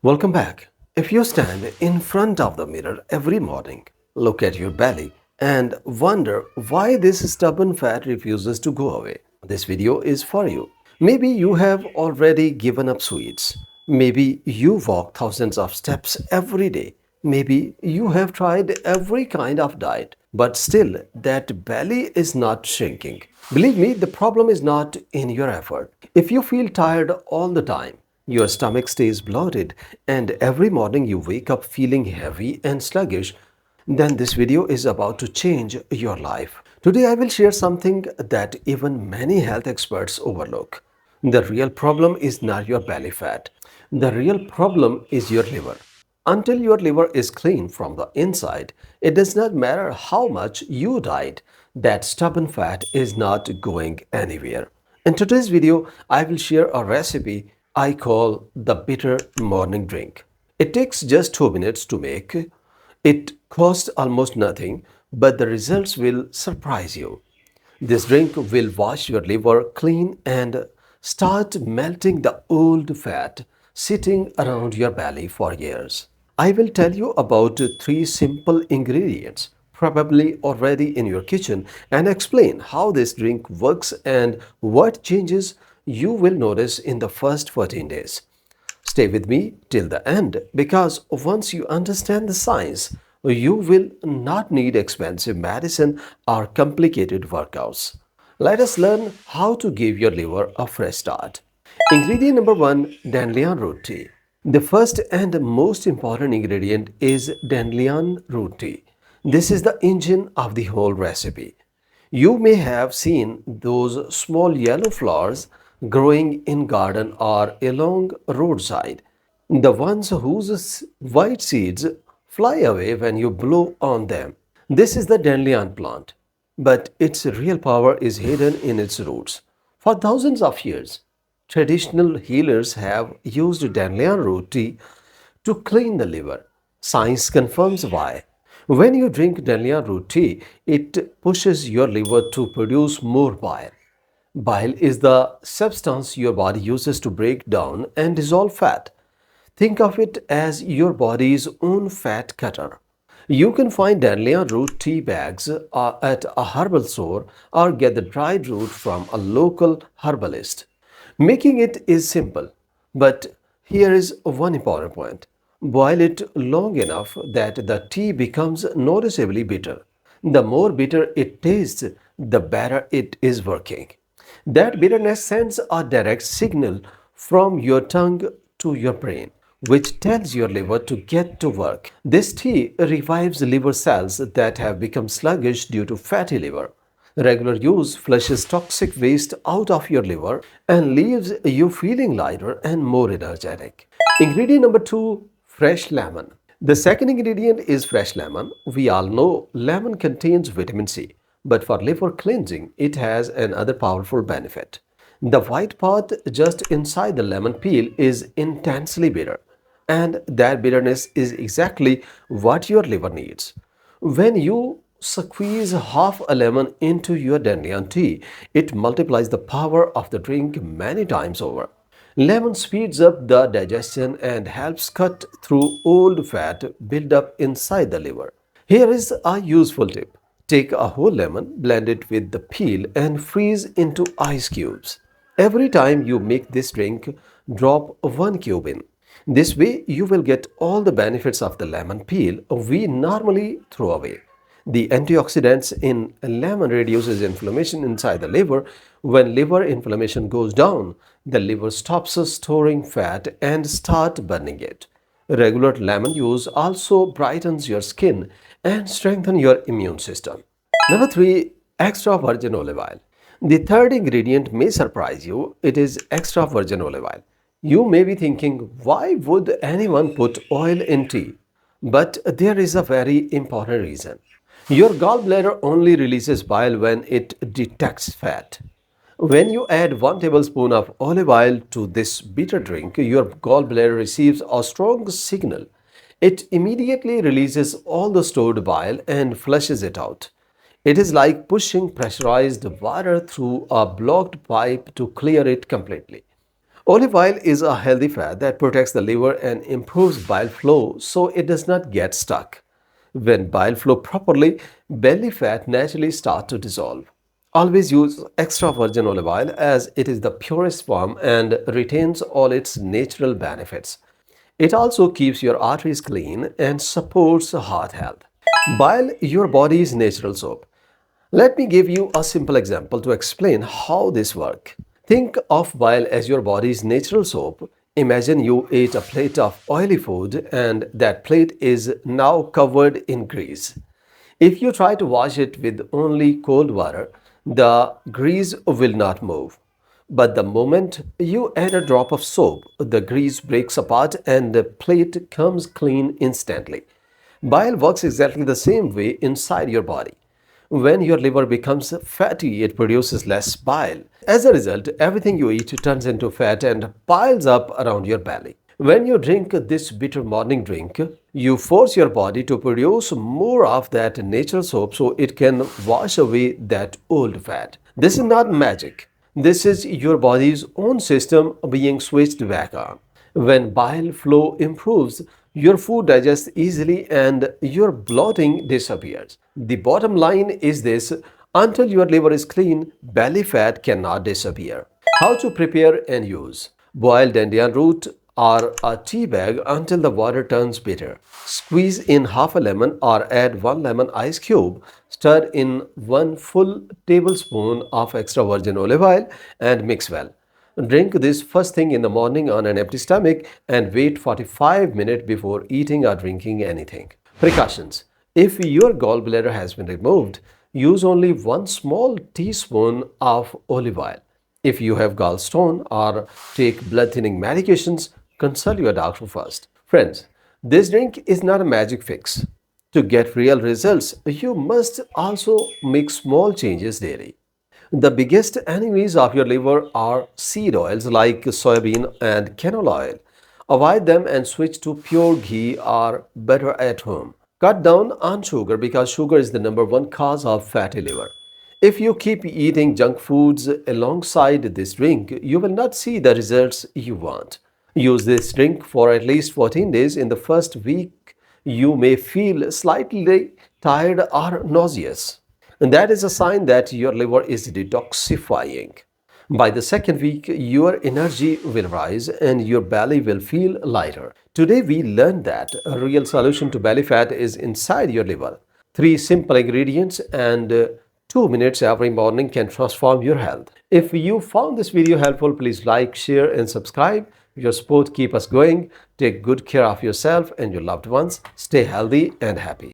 Welcome back. If you stand in front of the mirror every morning, look at your belly, and wonder why this stubborn fat refuses to go away, this video is for you. Maybe you have already given up sweets. Maybe you walk thousands of steps every day. Maybe you have tried every kind of diet, but still that belly is not shrinking. Believe me, the problem is not in your effort. If you feel tired all the time, your stomach stays bloated, and every morning you wake up feeling heavy and sluggish, then this video is about to change your life. Today I will share something that even many health experts overlook. The real problem is not your belly fat. The real problem is your liver. Until your liver is clean from the inside, it does not matter how much you diet, that stubborn fat is not going anywhere. In today's video, I will share a recipe I call the bitter morning drink. It takes just 2 minutes to make. It costs almost nothing, but the results will surprise you. This drink will wash your liver clean and start melting the old fat sitting around your belly for years. I will tell you about three simple ingredients, probably already in your kitchen, and explain how this drink works and what changes you will notice in the first 14 days. Stay with me till the end because once you understand the science, you will not need expensive medicine or complicated workouts. Let us learn how to give your liver a fresh start. Ingredient number one, dandelion root tea. The first and most important ingredient is dandelion root tea. This is the engine of the whole recipe. You may have seen those small yellow flowers growing in garden or along roadside. The ones whose white seeds fly away when you blow on them. This is the dandelion plant, but its real power is hidden in its roots. For thousands of years, traditional healers have used dandelion root tea to clean the liver. Science confirms why. When you drink dandelion root tea, it pushes your liver to produce more bile. Bile is the substance your body uses to break down and dissolve fat. Think of it as your body's own fat cutter. You can find dandelion root tea bags at a herbal store or get the dried root from a local herbalist. Making it is simple, but here is one important point. Boil it long enough that the tea becomes noticeably bitter. The more bitter it tastes, the better it is working. That bitterness sends a direct signal from your tongue to your brain, which tells your liver to get to work. This tea revives liver cells that have become sluggish due to fatty liver. Regular use flushes toxic waste out of your liver and leaves you feeling lighter and more energetic. Ingredient number two, fresh lemon. The second ingredient is fresh lemon. We all know lemon contains vitamin C, but for liver cleansing, it has another powerful benefit. The white part just inside the lemon peel is intensely bitter, and that bitterness is exactly what your liver needs. When you squeeze half a lemon into your dandelion tea, it multiplies the power of the drink many times over. Lemon speeds up the digestion and helps cut through old fat built up inside the liver. Here is a useful tip. Take a whole lemon, blend it with the peel, and freeze into ice cubes. Every time you make this drink, drop one cube in. This way, you will get all the benefits of the lemon peel we normally throw away. The antioxidants in lemon reduces inflammation inside the liver. When liver inflammation goes down, the liver stops storing fat and start burning it. Regular lemon use also brightens your skin and strengthens your immune system. Number three, extra virgin olive oil. The third ingredient may surprise you. It is extra virgin olive oil. You may be thinking, why would anyone put oil in tea? But there is a very important reason. Your gallbladder only releases bile when it detects fat. When you add 1 tablespoon of olive oil to this bitter drink, your gallbladder receives a strong signal. It immediately releases all the stored bile and flushes it out. It is like pushing pressurized water through a blocked pipe to clear it completely. Olive oil is a healthy fat that protects the liver and improves bile flow so it does not get stuck. When bile flow properly, belly fat naturally starts to dissolve. Always use extra virgin olive oil as it is the purest form and retains all its natural benefits. It also keeps your arteries clean and supports heart health. Bile, your body's natural soap. Let me give you a simple example to explain how this works. Think of bile as your body's natural soap. Imagine you ate a plate of oily food and that plate is now covered in grease. If you try to wash it with only cold water, the grease will not move. But the moment you add a drop of soap, the grease breaks apart and the plate comes clean instantly. Bile works exactly the same way inside your body. When your liver becomes fatty, it produces less bile. As a result, everything you eat turns into fat and piles up around your belly. When you drink this bitter morning drink, you force your body to produce more of that natural soap so it can wash away that old fat. This is not magic. This is your body's own system being switched back on. When bile flow improves, your food digests easily and your bloating disappears. The bottom line is this: until your liver is clean, belly fat cannot disappear. How to prepare and use: boil dandian root or a tea bag until the water turns bitter. Squeeze in half a lemon or add one lemon ice cube. Stir in one full tablespoon of extra virgin olive oil and mix well. Drink this first thing in the morning on an empty stomach and wait 45 minutes before eating or drinking anything. Precautions: if your gallbladder has been removed, use only one small teaspoon of olive oil. If you have gallstone or take blood thinning medications, consult your doctor first. Friends, this drink is not a magic fix. To get real results, you must also make small changes daily. The biggest enemies of your liver are seed oils like soybean and canola oil. Avoid them and switch to pure ghee or butter at home. Cut down on sugar because sugar is the number one cause of fatty liver. If you keep eating junk foods alongside this drink, you will not see the results you want. Use this drink for at least 14 days. In the first week, you may feel slightly tired or nauseous. And that is a sign that your liver is detoxifying. By the second week, your energy will rise and your belly will feel lighter. Today, we learned that a real solution to belly fat is inside your liver. Three simple ingredients and 2 minutes every morning can transform your health. If you found this video helpful, please like, share, and subscribe. Your support keeps us going. Take good care of yourself and your loved ones. Stay healthy and happy.